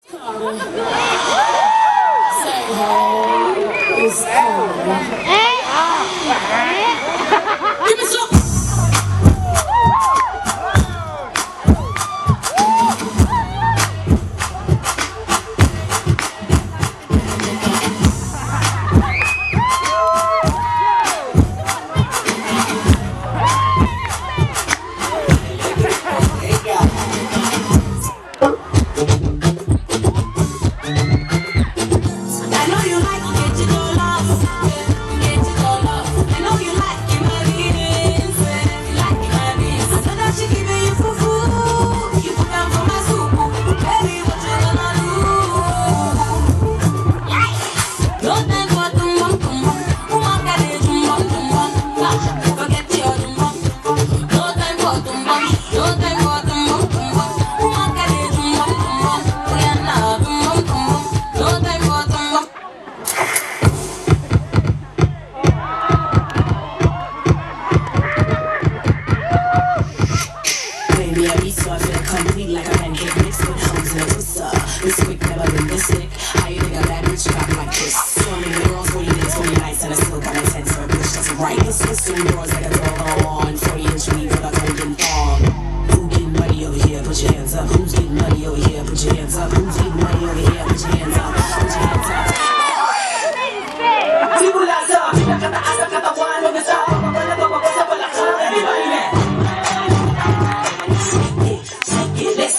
Say hey, it's Carter. Give me some. So I feel complete like a pancake mixed with hoes and pizza. This quick, never been this sick. How you think a bad bitch got like this? So many girls, 40 days, 40 nights, and I still got my 10 so a bitch doesn't right. This is soon doors like a door on 40-inch weave with a golden thong. Who getting money over here? Put your hands up. Who's getting money over here? Put your hands up. Who's getting money over here? Put your hands up. Put your hands up. Simula sa pinakataas ng katawan mo sa pagpapalagawa sa palaksan. Everybody man. Give me.